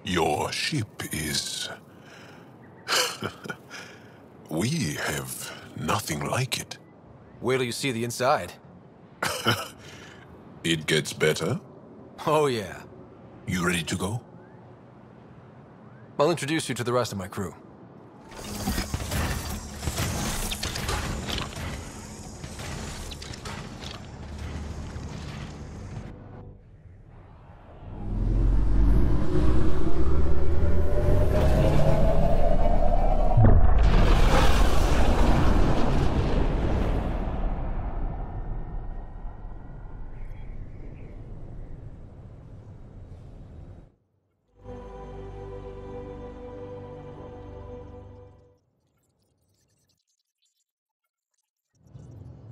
Your ship is... We have nothing like it. Wait till you see the inside. It gets better? Oh yeah. You ready to go? I'll introduce you to the rest of my crew.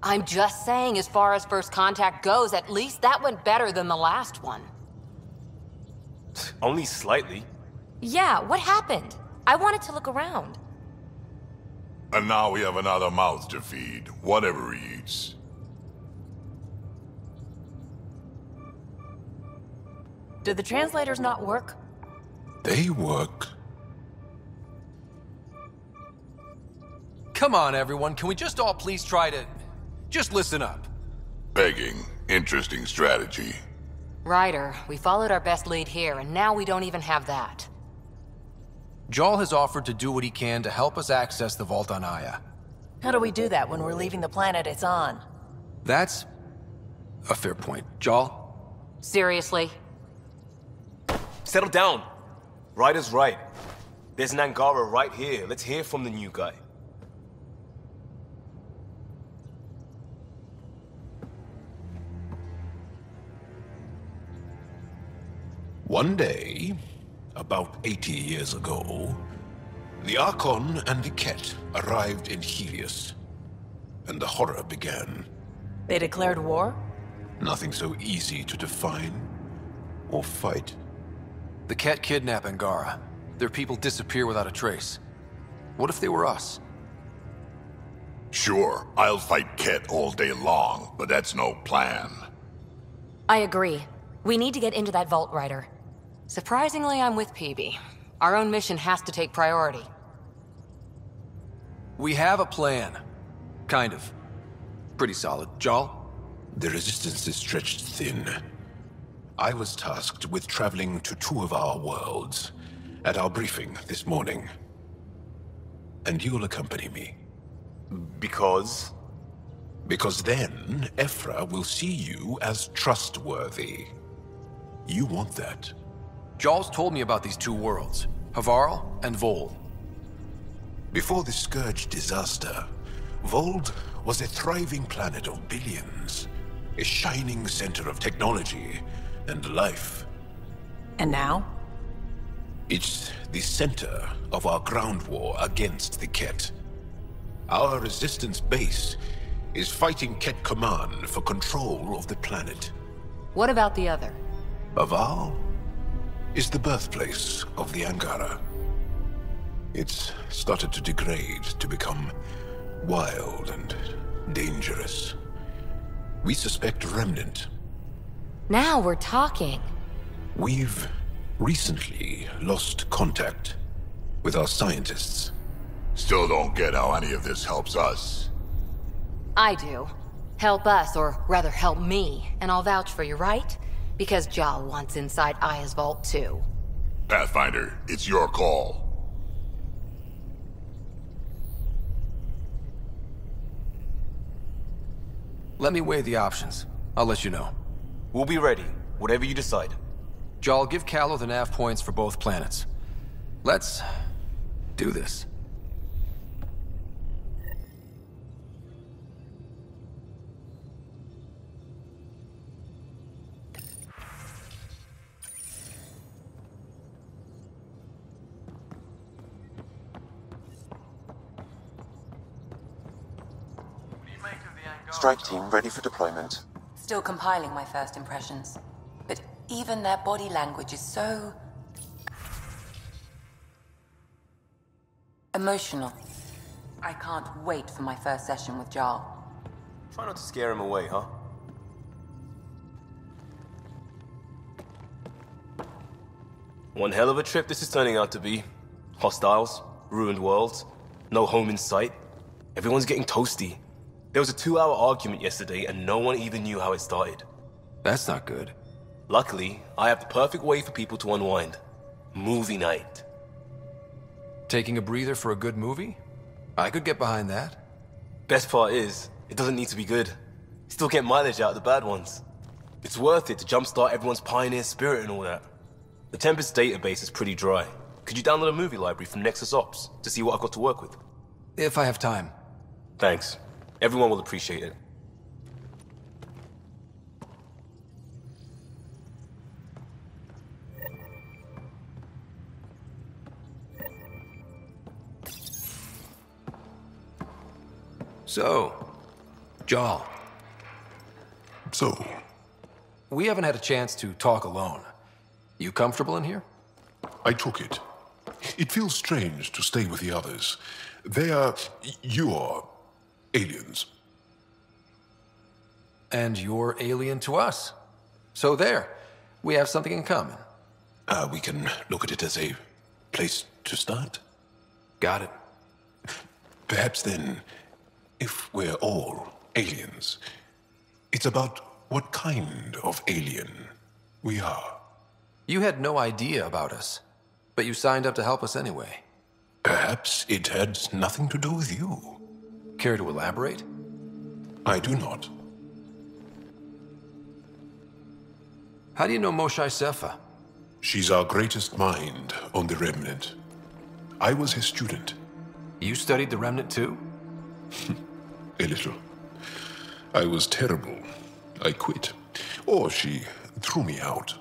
I'm just saying, as far as first contact goes, at least that went better than the last one. Only slightly. Yeah, what happened? I wanted to look around. And now we have another mouth to feed, whatever he eats. Did the translators not work? They work. Come on, everyone. Can we just all please try to... just listen up? Begging. Interesting strategy. Ryder, we followed our best lead here, and now we don't even have that. Jaal has offered to do what he can to help us access the vault on Aya. How do we do that when we're leaving the planet it's on? That's a fair point. Jaal? Seriously? Settle down. Ryder's right. There's an Angara right here. Let's hear from the new guy. One day, about 80 years ago, the Archon and the Ket arrived in Helios, and the horror began. They declared war? Nothing so easy to define or fight. The Ket kidnap Angara. Their people disappear without a trace. What if they were us? Sure, I'll fight Ket all day long, but that's no plan. I agree. We need to get into that vault, Ryder. Surprisingly, I'm with PB. Our own mission has to take priority. We have a plan. Kind of. Pretty solid. Jaal? The resistance is stretched thin. I was tasked with traveling to two of our worlds at our briefing this morning. And you'll accompany me. Because? Because then, Ephra will see you as trustworthy. You want that. Jaal's told me about these two worlds, Havarl and Vold. Before the Scourge disaster, Vold was a thriving planet of billions, a shining center of technology and life. And now? It's the center of our ground war against the Ket. Our resistance base is fighting Ket Command for control of the planet. What about the other? Havarl is the birthplace of the Angara. It's started to degrade, to become wild and dangerous. We suspect Remnant. Now we're talking. We've recently lost contact with our scientists. Still don't get how any of this helps us. I do. Help us, or rather help me, and I'll vouch for you, right? Because Jaal wants inside Aya's vault too. Pathfinder, it's your call. Let me weigh the options. I'll let you know. We'll be ready, whatever you decide. Jaal, give Callow the nav points for both planets. Let's do this. Strike team ready for deployment. Still compiling my first impressions. But even their body language is so... emotional. I can't wait for my first session with Jaal. Try not to scare him away, huh? One hell of a trip this is turning out to be. Hostiles, ruined worlds, no home in sight. Everyone's getting toasty. There was a 2-hour argument yesterday and no one even knew how it started. That's not good. Luckily, I have the perfect way for people to unwind. Movie night. Taking a breather for a good movie? I could get behind that. Best part is, it doesn't need to be good. Still get mileage out of the bad ones. It's worth it to jumpstart everyone's pioneer spirit and all that. The Tempest database is pretty dry. Could you download a movie library from Nexus Ops to see what I've got to work with? If I have time. Thanks. Everyone will appreciate it. So, Jaal. So, We haven't had a chance to talk alone. You comfortable in here? I took it. It feels strange to stay with the others. You're aliens. And you're alien to us. So there, we have something in common. We can look at it as a place to start. Got it. Perhaps then, if we're all aliens, it's about what kind of alien we are. You had no idea about us, but you signed up to help us anyway. Perhaps it had nothing to do with you. Care to elaborate? I do not. How do you know Moshae Sefa? She's our greatest mind on the Remnant. I was his student. You studied the Remnant too? A little. I was terrible. I quit. Or she threw me out.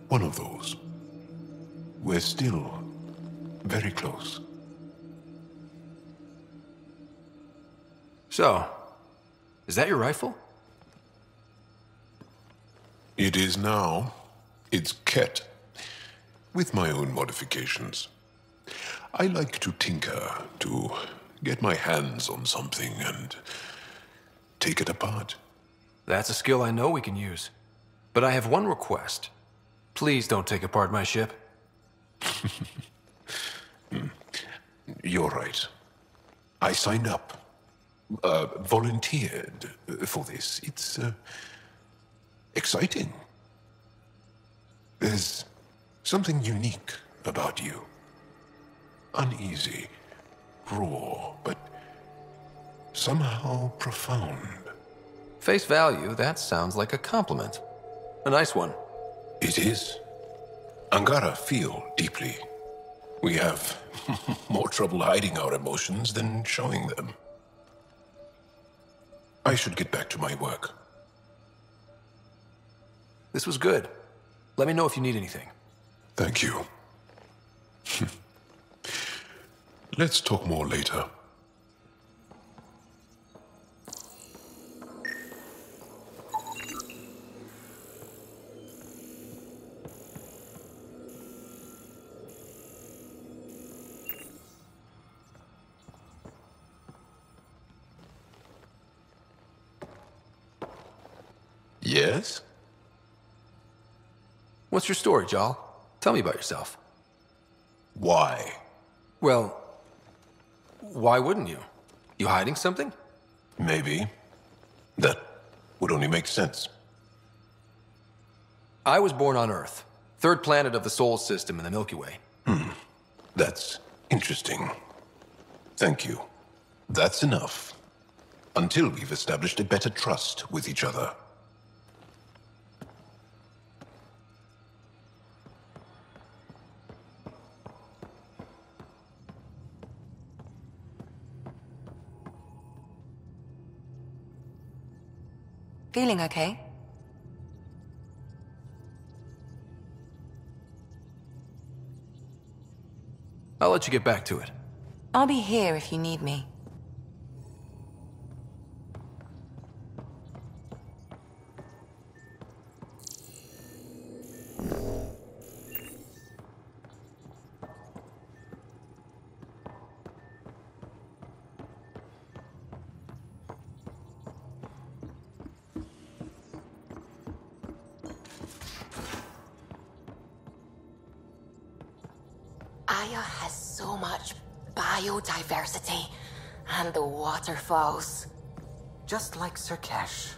One of those. We're still very close. So, is that your rifle? It is now. It's Ket. With my own modifications. I like to tinker, to get my hands on something and take it apart. That's a skill I know we can use. But I have one request. Please don't take apart my ship. You're right. I signed up. Volunteered for this. It's exciting. There's something unique about you. Uneasy, raw, but somehow profound. Face value, that sounds like a compliment. A nice one. It is. Angara feel deeply. We have more trouble hiding our emotions than showing them. I should get back to my work. This was good. Let me know if you need anything. Thank you. Let's talk more later. Yes? What's your story, Jaal? Tell me about yourself. Why? Well, why wouldn't you? You hiding something? Maybe. That would only make sense. I was born on Earth, third planet of the Sol system in the Milky Way. That's interesting. Thank you. That's enough. Until we've established a better trust with each other. Feeling okay? I'll let you get back to it. I'll be here if you need me. Gaia has so much biodiversity, and the waterfalls. Just like Sirkesh.